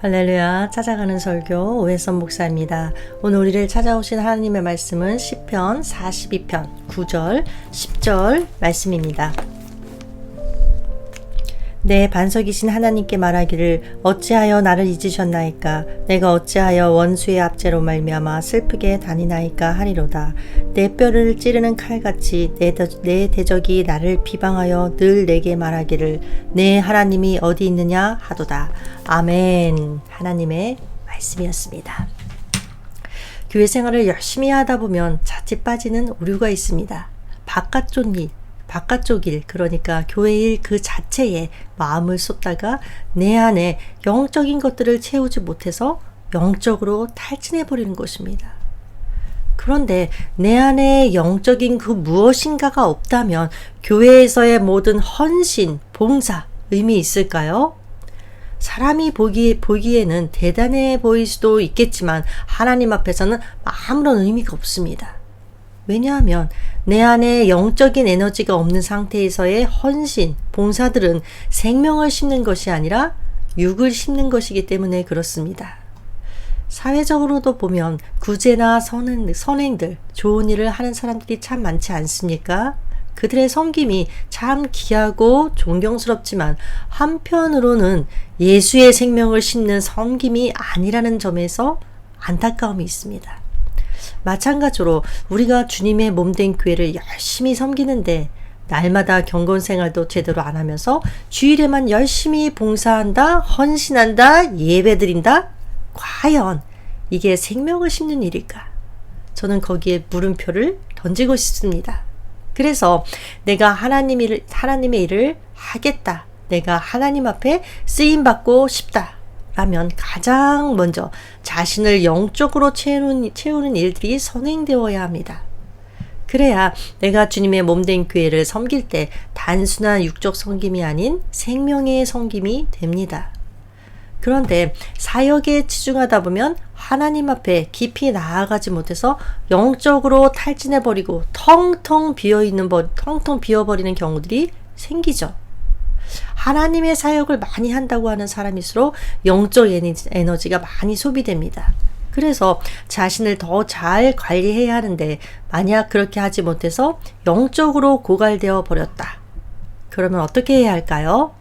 할렐루야, 찾아가는 설교 오해선 목사입니다. 오늘 우리를 찾아오신 하나님의 말씀은 시편 42편 9절 10절 말씀입니다. 내 반석이신 하나님께 말하기를 어찌하여 나를 잊으셨나이까. 내가 어찌하여 원수의 압제로 말미암아 슬프게 다니나이까 하리로다. 내 뼈를 찌르는 칼같이 내 대적이 나를 비방하여 늘 내게 말하기를 내 하나님이 어디 있느냐 하도다. 아멘. 하나님의 말씀이었습니다. 교회 생활을 열심히 하다 보면 자칫 빠지는 오류가 있습니다. 바깥쪽 일, 그러니까 교회 일 그 자체에 마음을 쏟다가 내 안에 영적인 것들을 채우지 못해서 영적으로 탈진해버리는 것입니다. 그런데 내 안에 영적인 그 무엇인가가 없다면 교회에서의 모든 헌신, 봉사, 의미 있을까요? 사람이 보기에는 대단해 보일 수도 있겠지만 하나님 앞에서는 아무런 의미가 없습니다. 왜냐하면 내 안에 영적인 에너지가 없는 상태에서의 헌신, 봉사들은 생명을 심는 것이 아니라 육을 심는 것이기 때문에 그렇습니다. 사회적으로도 보면 구제나 선행들, 좋은 일을 하는 사람들이 참 많지 않습니까? 그들의 섬김이 참 귀하고 존경스럽지만 한편으로는 예수의 생명을 심는 섬김이 아니라는 점에서 안타까움이 있습니다. 마찬가지로 우리가 주님의 몸된 교회를 열심히 섬기는데 날마다 경건 생활도 제대로 안 하면서 주일에만 열심히 봉사한다, 헌신한다, 예배드린다? 과연 이게 생명을 심는 일일까? 저는 거기에 물음표를 던지고 싶습니다. 그래서 내가 하나님의 일을 하겠다. 내가 하나님 앞에 쓰임받고 싶다. 라면 가장 먼저 자신을 영적으로 채우는 일들이 선행되어야 합니다. 그래야 내가 주님의 몸된 교회를 섬길 때 단순한 육적 섬김이 아닌 생명의 섬김이 됩니다. 그런데 사역에 치중하다 보면 하나님 앞에 깊이 나아가지 못해서 영적으로 탈진해버리고 텅텅 비어버리는 경우들이 생기죠. 하나님의 사역을 많이 한다고 하는 사람일수록 영적 에너지가 많이 소비됩니다. 그래서 자신을 더 잘 관리해야 하는데 만약 그렇게 하지 못해서 영적으로 고갈되어 버렸다. 그러면 어떻게 해야 할까요?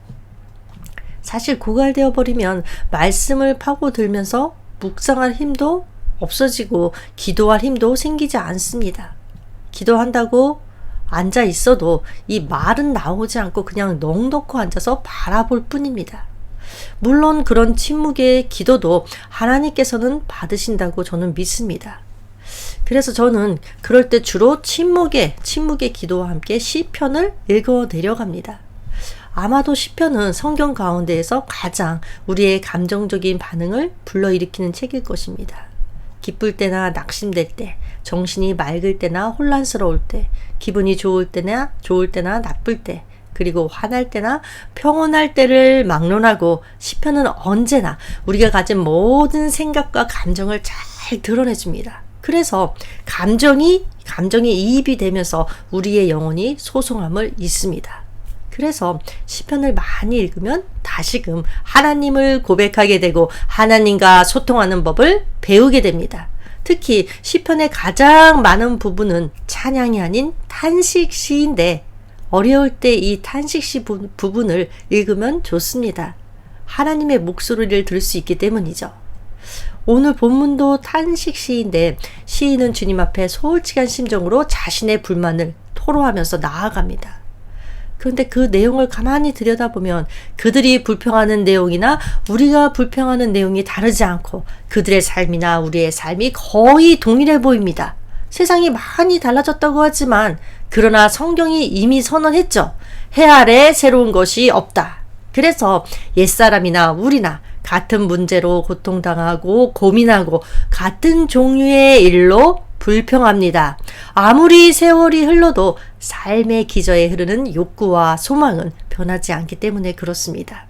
사실 고갈되어 버리면 말씀을 파고들면서 묵상할 힘도 없어지고 기도할 힘도 생기지 않습니다. 기도한다고 앉아 있어도 이 말은 나오지 않고 그냥 넋놓고 앉아서 바라볼 뿐입니다. 물론 그런 침묵의 기도도 하나님께서는 받으신다고 저는 믿습니다. 그래서 저는 그럴 때 주로 침묵의 기도와 함께 시편을 읽어 내려갑니다. 아마도 시편은 성경 가운데에서 가장 우리의 감정적인 반응을 불러일으키는 책일 것입니다. 기쁠 때나 낙심될 때, 정신이 맑을 때나 혼란스러울 때, 기분이 좋을 때나 나쁠 때, 그리고 화날 때나 평온할 때를 막론하고 시편은 언제나 우리가 가진 모든 생각과 감정을 잘 드러내줍니다. 그래서 감정이 이입이 되면서 우리의 영혼이 소송함을 잊습니다. 그래서 시편을 많이 읽으면 다시금 하나님을 고백하게 되고 하나님과 소통하는 법을 배우게 됩니다. 특히 시편의 가장 많은 부분은 찬양이 아닌 탄식시인데 어려울 때 이 탄식시 부분을 읽으면 좋습니다. 하나님의 목소리를 들을 수 있기 때문이죠. 오늘 본문도 탄식시인데 시인은 주님 앞에 솔직한 심정으로 자신의 불만을 토로하면서 나아갑니다. 그런데 그 내용을 가만히 들여다보면 그들이 불평하는 내용이나 우리가 불평하는 내용이 다르지 않고 그들의 삶이나 우리의 삶이 거의 동일해 보입니다. 세상이 많이 달라졌다고 하지만 그러나 성경이 이미 선언했죠. 해 아래 새로운 것이 없다. 그래서 옛사람이나 우리나 같은 문제로 고통당하고 고민하고 같은 종류의 일로 불평합니다. 아무리 세월이 흘러도 삶의 기저에 흐르는 욕구와 소망은 변하지 않기 때문에 그렇습니다.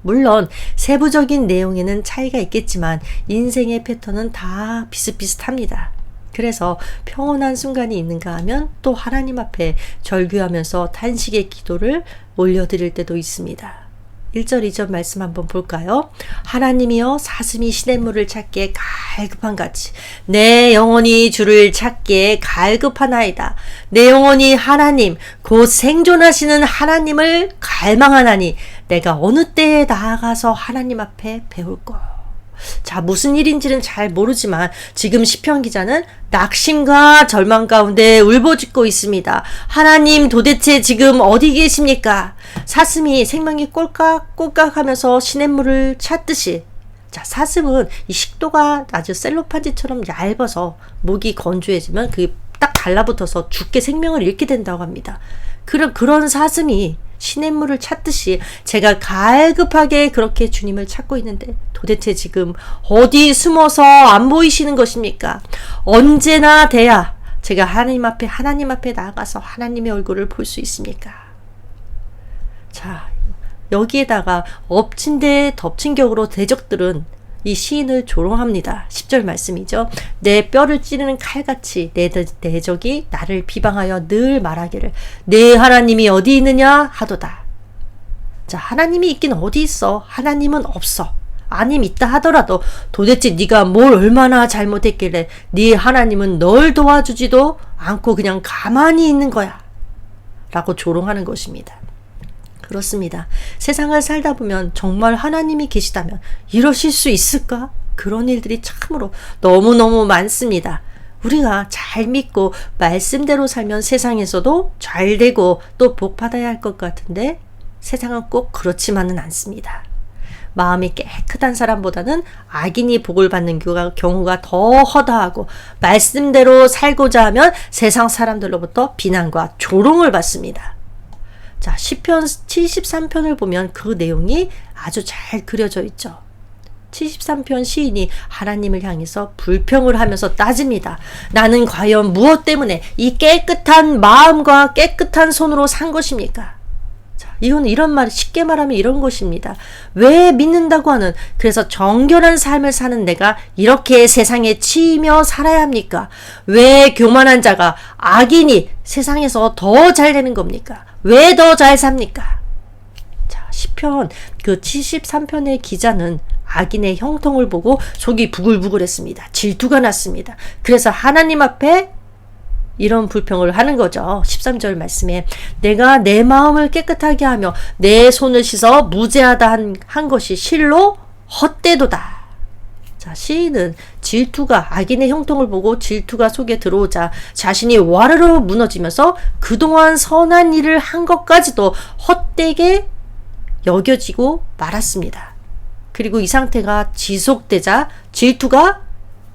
물론 세부적인 내용에는 차이가 있겠지만 인생의 패턴은 다 비슷비슷합니다. 그래서 평온한 순간이 있는가 하면 또 하나님 앞에 절규하면서 탄식의 기도를 올려드릴 때도 있습니다. 1절 2절 말씀 한번 볼까요? 하나님이여 사슴이 시냇물을 찾기에 갈급한 같이 내 영혼이 주를 찾기에 갈급하나이다. 내 영혼이 하나님 곧 생존하시는 하나님을 갈망하나니 내가 어느 때에 나아가서 하나님 앞에 배울까? 자, 무슨 일인지는 잘 모르지만 지금 시편 기자는 낙심과 절망 가운데 울부짖고 있습니다. 하나님 도대체 지금 어디 계십니까? 사슴이 생명이 꼴깍꼴깍 하면서 시냇물을 찾듯이, 자, 사슴은 이 식도가 아주 셀로판지처럼 얇아서 목이 건조해지면 그게 딱 달라붙어서 죽게 생명을 잃게 된다고 합니다. 그런 사슴이 시냇물을 찾듯이 제가 갈급하게 그렇게 주님을 찾고 있는데 도대체 지금 어디 숨어서 안 보이시는 것입니까? 언제나 돼야 제가 하나님 앞에 나아가서 하나님의 얼굴을 볼 수 있습니까? 자, 여기에다가 엎친 데 덮친 격으로 대적들은 이 시인을 조롱합니다. 10절 말씀이죠. 내 뼈를 찌르는 칼같이 내 대적이 나를 비방하여 늘 말하기를 내 하나님이 어디 있느냐 하도다. 자, 하나님이 있긴 어디 있어? 하나님은 없어. 아님 있다 하더라도 도대체 네가 뭘 얼마나 잘못했길래 네 하나님은 널 도와주지도 않고 그냥 가만히 있는 거야 라고 조롱하는 것입니다. 그렇습니다. 세상을 살다 보면 정말 하나님이 계시다면 이러실 수 있을까? 그런 일들이 참으로 너무너무 많습니다. 우리가 잘 믿고 말씀대로 살면 세상에서도 잘 되고 또 복 받아야 할 것 같은데 세상은 꼭 그렇지만은 않습니다. 마음이 깨끗한 사람보다는 악인이 복을 받는 경우가 더 허다하고 말씀대로 살고자 하면 세상 사람들로부터 비난과 조롱을 받습니다. 자, 시편 73편을 보면 그 내용이 아주 잘 그려져 있죠. 73편 시인이 하나님을 향해서 불평을 하면서 따집니다. 나는 과연 무엇 때문에 이 깨끗한 마음과 깨끗한 손으로 산 것입니까? 자, 이건 이런 말, 쉽게 말하면 이런 것입니다. 왜 믿는다고 하는, 그래서 정결한 삶을 사는 내가 이렇게 세상에 치이며 살아야 합니까? 왜 교만한 자가, 악인이 세상에서 더 잘 되는 겁니까? 왜 더 잘 삽니까? 자, 시편 그 73편의 기자는 악인의 형통을 보고 속이 부글부글했습니다. 질투가 났습니다. 그래서 하나님 앞에 이런 불평을 하는 거죠. 13절 말씀에 내가 내 마음을 깨끗하게 하며 내 손을 씻어 무죄하다 한 것이 실로 헛되도다. 자, 시인은 질투가, 악인의 형통을 보고 질투가 속에 들어오자 자신이 와르르 무너지면서 그동안 선한 일을 한 것까지도 헛되게 여겨지고 말았습니다. 그리고 이 상태가 지속되자 질투가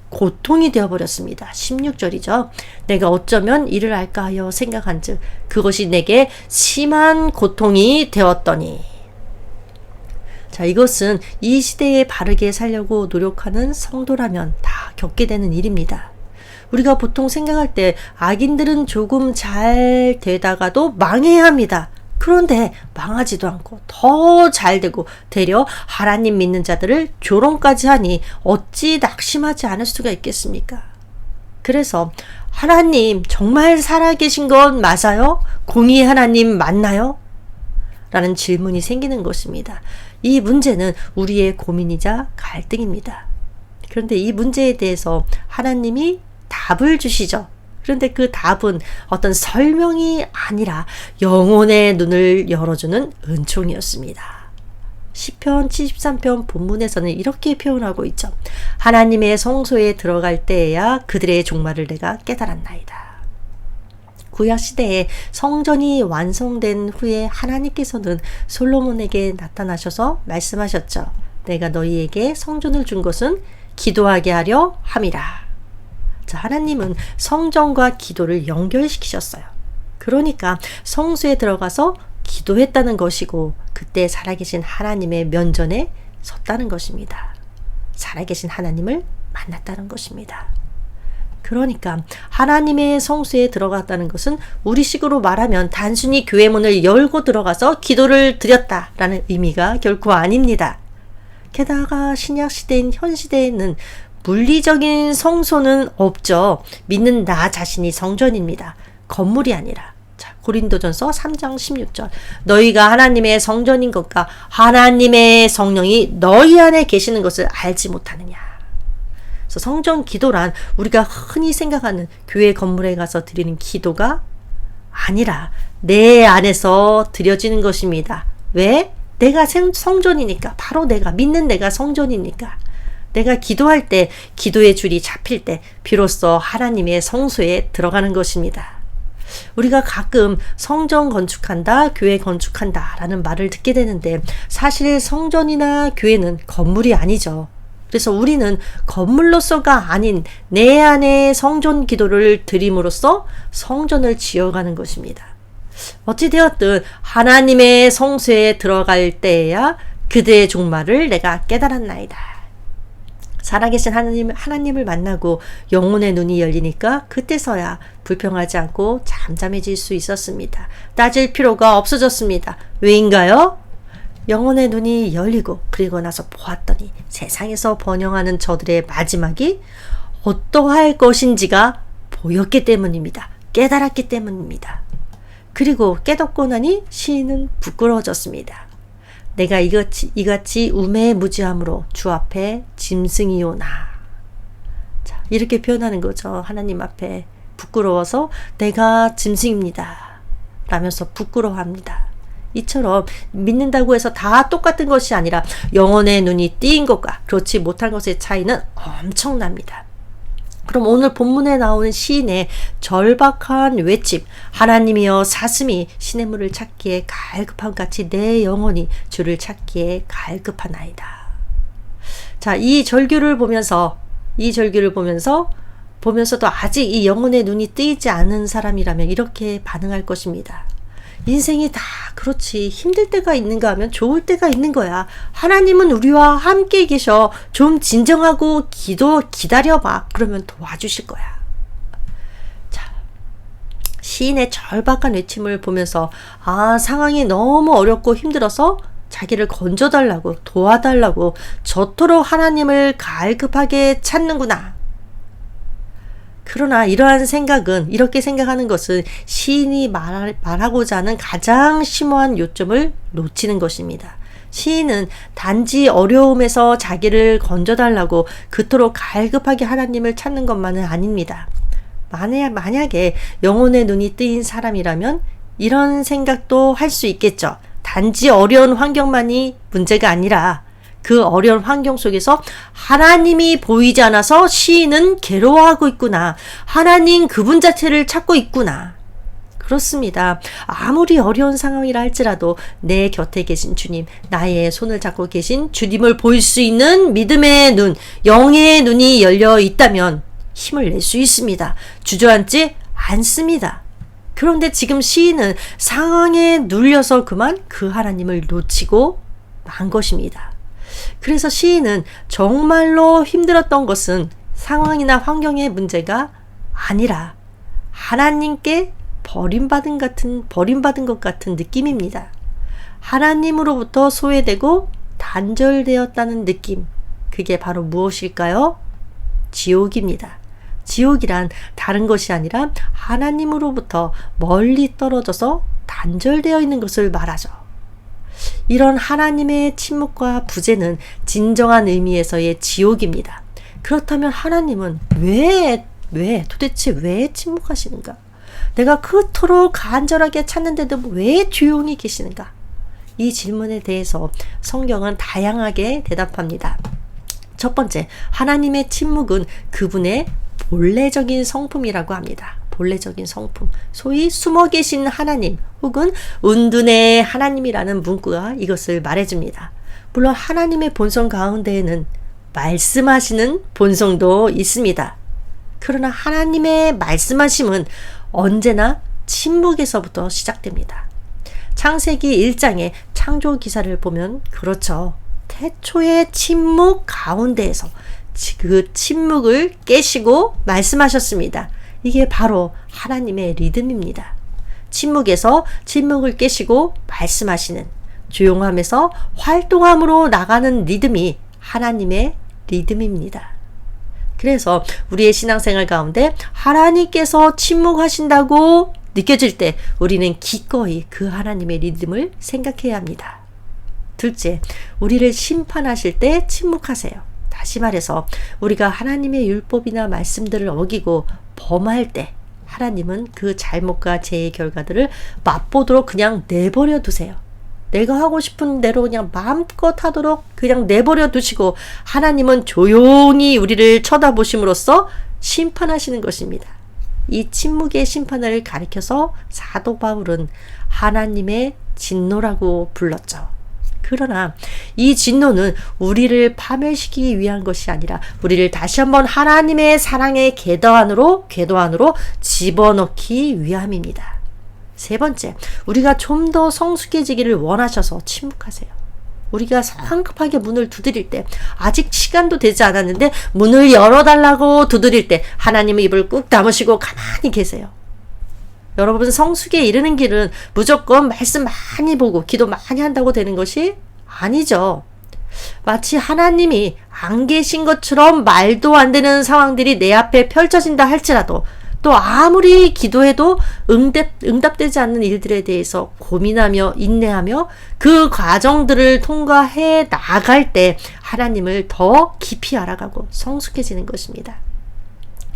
고통이 되어버렸습니다. 16절이죠. 내가 어쩌면 이를 알까 하여 생각한즉 그것이 내게 심한 고통이 되었더니. 자, 이것은 이 시대에 바르게 살려고 노력하는 성도라면 다 겪게 되는 일입니다. 우리가 보통 생각할 때 악인들은 조금 잘 되다가도 망해야 합니다. 그런데 망하지도 않고 더 잘되고 되려 하나님 믿는 자들을 조롱까지 하니 어찌 낙심하지 않을 수가 있겠습니까? 그래서 하나님 정말 살아계신 건 맞아요? 공의의 하나님 맞나요? 라는 질문이 생기는 것입니다. 이 문제는 우리의 고민이자 갈등입니다. 그런데 이 문제에 대해서 하나님이 답을 주시죠. 그런데 그 답은 어떤 설명이 아니라 영혼의 눈을 열어주는 은총이었습니다. 시편 73편 본문에서는 이렇게 표현하고 있죠. 하나님의 성소에 들어갈 때에야 그들의 종말을 내가 깨달았나이다. 구약시대에 성전이 완성된 후에 하나님께서는 솔로몬에게 나타나셔서 말씀하셨죠. 내가 너희에게 성전을 준 것은 기도하게 하려 함이라. 자, 하나님은 성전과 기도를 연결시키셨어요. 그러니까 성소에 들어가서 기도했다는 것이고 그때 살아계신 하나님의 면전에 섰다는 것입니다. 살아계신 하나님을 만났다는 것입니다. 그러니까 하나님의 성소에 들어갔다는 것은 우리식으로 말하면 단순히 교회 문을 열고 들어가서 기도를 드렸다라는 의미가 결코 아닙니다. 게다가 신약시대인 현 시대에는 물리적인 성소는 없죠. 믿는 나 자신이 성전입니다. 건물이 아니라. 자, 고린도전서 3장 16절. 너희가 하나님의 성전인 것과 하나님의 성령이 너희 안에 계시는 것을 알지 못하느냐. 그래서 성전 기도란 우리가 흔히 생각하는 교회 건물에 가서 드리는 기도가 아니라 내 안에서 드려지는 것입니다. 왜? 내가 성전이니까. 바로 내가 믿는 내가 성전이니까. 내가 기도할 때, 기도의 줄이 잡힐 때 비로소 하나님의 성소에 들어가는 것입니다. 우리가 가끔 성전 건축한다, 교회 건축한다 라는 말을 듣게 되는데 사실 성전이나 교회는 건물이 아니죠. 그래서 우리는 건물로서가 아닌 내 안에 성전 기도를 드림으로써 성전을 지어가는 것입니다. 어찌되었든 하나님의 성소에 들어갈 때에야 그대의 종말을 내가 깨달았나이다. 살아계신 하나님을 만나고 영혼의 눈이 열리니까 그때서야 불평하지 않고 잠잠해질 수 있었습니다. 따질 필요가 없어졌습니다. 왜인가요? 영혼의 눈이 열리고 그리고 나서 보았더니 세상에서 번영하는 저들의 마지막이 어떠할 것인지가 보였기 때문입니다. 깨달았기 때문입니다. 그리고 깨닫고 나니 시인은 부끄러워졌습니다. 내가 이같이 우매무지함으로 주 앞에 짐승이오나. 자, 이렇게 표현하는 거죠. 하나님 앞에 부끄러워서 내가 짐승입니다 라면서 부끄러워합니다. 이처럼 믿는다고 해서 다 똑같은 것이 아니라 영혼의 눈이 띄인 것과 그렇지 못한 것의 차이는 엄청납니다. 그럼 오늘 본문에 나오는 시인의 절박한 외침, 하나님이여 사슴이 시냇물을 찾기에 갈급함 같이 내 영혼이 주를 찾기에 갈급하나이다. 자, 이 절규를 보면서도 아직 이 영혼의 눈이 뜨이지 않은 사람이라면 이렇게 반응할 것입니다. 인생이 다 그렇지. 힘들 때가 있는가 하면 좋을 때가 있는 거야. 하나님은 우리와 함께 계셔. 좀 진정하고 기다려봐. 그러면 도와주실 거야. 자, 시인의 절박한 외침을 보면서 상황이 너무 어렵고 힘들어서 자기를 건져달라고 도와달라고 저토록 하나님을 갈급하게 찾는구나. 그러나 이렇게 생각하는 것은 시인이 말하고자 하는 가장 심오한 요점을 놓치는 것입니다. 시인은 단지 어려움에서 자기를 건져달라고 그토록 갈급하게 하나님을 찾는 것만은 아닙니다. 만약에 영혼의 눈이 뜨인 사람이라면 이런 생각도 할 수 있겠죠. 단지 어려운 환경만이 문제가 아니라 그 어려운 환경 속에서 하나님이 보이지 않아서 시인은 괴로워하고 있구나. 하나님 그분 자체를 찾고 있구나. 그렇습니다. 아무리 어려운 상황이라 할지라도 내 곁에 계신 주님, 나의 손을 잡고 계신 주님을 볼 수 있는 믿음의 눈, 영의 눈이 열려 있다면 힘을 낼 수 있습니다. 주저앉지 않습니다. 그런데 지금 시인은 상황에 눌려서 그만 그 하나님을 놓치고 만 것입니다. 그래서 시인은 정말로 힘들었던 것은 상황이나 환경의 문제가 아니라 하나님께 버림받은 것 같은 느낌입니다. 하나님으로부터 소외되고 단절되었다는 느낌. 그게 바로 무엇일까요? 지옥입니다. 지옥이란 다른 것이 아니라 하나님으로부터 멀리 떨어져서 단절되어 있는 것을 말하죠. 이런 하나님의 침묵과 부재는 진정한 의미에서의 지옥입니다. 그렇다면 하나님은 도대체 왜 침묵하시는가? 내가 그토록 간절하게 찾는데도 왜 조용히 계시는가? 이 질문에 대해서 성경은 다양하게 대답합니다. 첫 번째, 하나님의 침묵은 그분의 본래적인 성품이라고 합니다. 본래적인 성품, 소위 숨어 계신 하나님 혹은 은둔의 하나님이라는 문구가 이것을 말해줍니다. 물론 하나님의 본성 가운데에는 말씀하시는 본성도 있습니다. 그러나 하나님의 말씀하심은 언제나 침묵에서부터 시작됩니다. 창세기 1장의 창조 기사를 보면 그렇죠. 태초의 침묵 가운데에서 그 침묵을 깨시고 말씀하셨습니다. 이게 바로 하나님의 리듬입니다. 침묵에서 침묵을 깨시고 말씀하시는, 조용함에서 활동함으로 나가는 리듬이 하나님의 리듬입니다. 그래서 우리의 신앙생활 가운데 하나님께서 침묵하신다고 느껴질 때 우리는 기꺼이 그 하나님의 리듬을 생각해야 합니다. 둘째, 우리를 심판하실 때 침묵하세요. 다시 말해서 우리가 하나님의 율법이나 말씀들을 어기고 범할 때 하나님은 그 잘못과 죄의 결과들을 맛보도록 그냥 내버려 두세요. 내가 하고 싶은 대로 그냥 마음껏 하도록 그냥 내버려 두시고 하나님은 조용히 우리를 쳐다보심으로써 심판하시는 것입니다. 이 침묵의 심판을 가리켜서 사도 바울은 하나님의 진노라고 불렀죠. 그러나 이 진노는 우리를 파멸시키기 위한 것이 아니라 우리를 다시 한번 하나님의 사랑의 궤도 안으로 집어넣기 위함입니다. 세 번째, 우리가 좀 더 성숙해지기를 원하셔서 침묵하세요. 우리가 성급하게 문을 두드릴 때 아직 시간도 되지 않았는데 문을 열어달라고 두드릴 때 하나님의 입을 꾹 다무시고 가만히 계세요. 여러분, 성숙에 이르는 길은 무조건 말씀 많이 보고 기도 많이 한다고 되는 것이 아니죠. 마치 하나님이 안 계신 것처럼 말도 안 되는 상황들이 내 앞에 펼쳐진다 할지라도 또 아무리 기도해도 응답되지 않는 일들에 대해서 고민하며 인내하며 그 과정들을 통과해 나갈 때 하나님을 더 깊이 알아가고 성숙해지는 것입니다.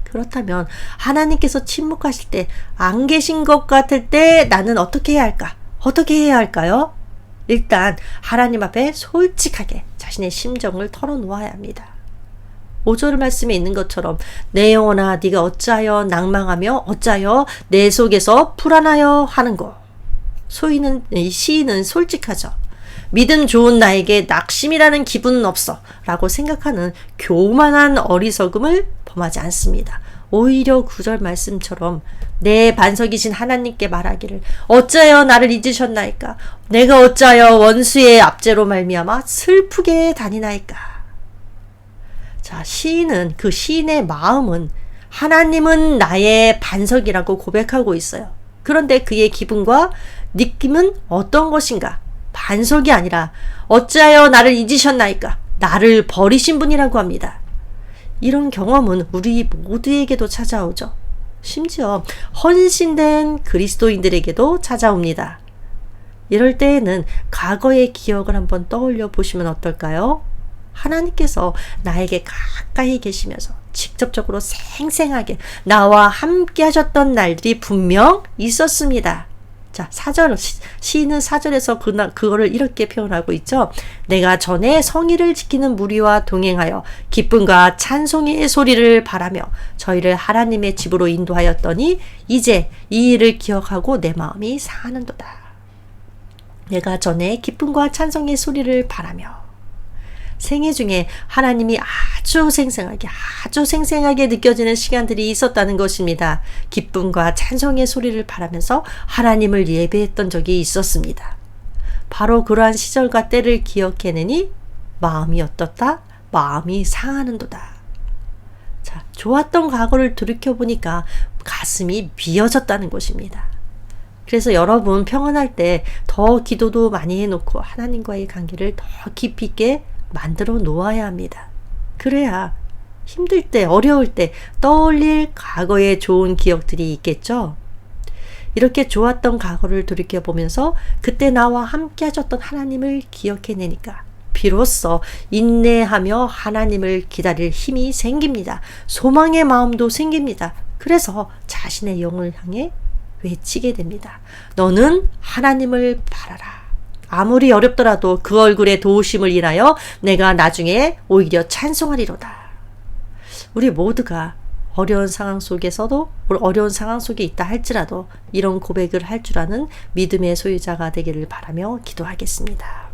그렇다면 하나님께서 침묵하실 때 안 계신 것 같을 때 나는 어떻게 해야 할까? 어떻게 해야 할까요? 일단 하나님 앞에 솔직하게 자신의 심정을 털어놓아야 합니다. 5절 말씀에 있는 것처럼 내 영혼아 네가 어찌하여 낭망하며 어찌하여 내 속에서 불안하여 하는고. 시인은 솔직하죠. 믿음 좋은 나에게 낙심이라는 기분은 없어 라고 생각하는 교만한 어리석음을 범하지 않습니다. 오히려 9절 말씀처럼 내 반석이신 하나님께 말하기를 어찌하여 나를 잊으셨나이까? 내가 어찌하여 원수의 압제로 말미암아 슬프게 다니나이까? 자, 그 시인의 마음은 하나님은 나의 반석이라고 고백하고 있어요. 그런데 그의 기분과 느낌은 어떤 것인가? 반석이 아니라 어찌하여 나를 잊으셨나이까? 나를 버리신 분이라고 합니다. 이런 경험은 우리 모두에게도 찾아오죠. 심지어 헌신된 그리스도인들에게도 찾아옵니다. 이럴 때에는 과거의 기억을 한번 떠올려 보시면 어떨까요? 하나님께서 나에게 가까이 계시면서 직접적으로 생생하게 나와 함께 하셨던 날들이 분명 있었습니다. 자, 시인은 4절에서 그거를 이렇게 표현하고 있죠. 내가 전에 성의를 지키는 무리와 동행하여 기쁨과 찬송의 소리를 바라며 저희를 하나님의 집으로 인도하였더니 이제 이 일을 기억하고 내 마음이 상하는도다. 내가 전에 기쁨과 찬송의 소리를 바라며 생애 중에 하나님이 아주 생생하게 느껴지는 시간들이 있었다는 것입니다. 기쁨과 찬송의 소리를 바라면서 하나님을 예배했던 적이 있었습니다. 바로 그러한 시절과 때를 기억해내니 마음이 어떻다? 마음이 상하는도다. 자, 좋았던 과거를 돌이켜보니까 가슴이 미어졌다는 것입니다. 그래서 여러분 평안할 때 더 기도도 많이 해놓고 하나님과의 관계를 더 깊이 있게 만들어 놓아야 합니다. 그래야 힘들 때, 어려울 때 떠올릴 과거의 좋은 기억들이 있겠죠. 이렇게 좋았던 과거를 돌이켜보면서 그때 나와 함께 하셨던 하나님을 기억해내니까 비로소 인내하며 하나님을 기다릴 힘이 생깁니다. 소망의 마음도 생깁니다. 그래서 자신의 영을 향해 외치게 됩니다. 너는 하나님을 바라라. 아무리 어렵더라도 그 얼굴의 도우심을 인하여 내가 나중에 오히려 찬송하리로다. 우리 모두가 어려운 상황 속에 있다 할지라도 이런 고백을 할 줄 아는 믿음의 소유자가 되기를 바라며 기도하겠습니다.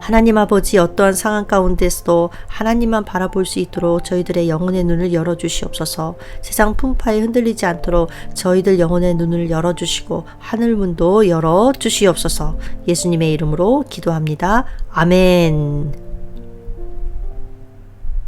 하나님 아버지, 어떠한 상황 가운데서도 하나님만 바라볼 수 있도록 저희들의 영혼의 눈을 열어주시옵소서. 세상 풍파에 흔들리지 않도록 저희들 영혼의 눈을 열어주시고 하늘문도 열어주시옵소서. 예수님의 이름으로 기도합니다. 아멘.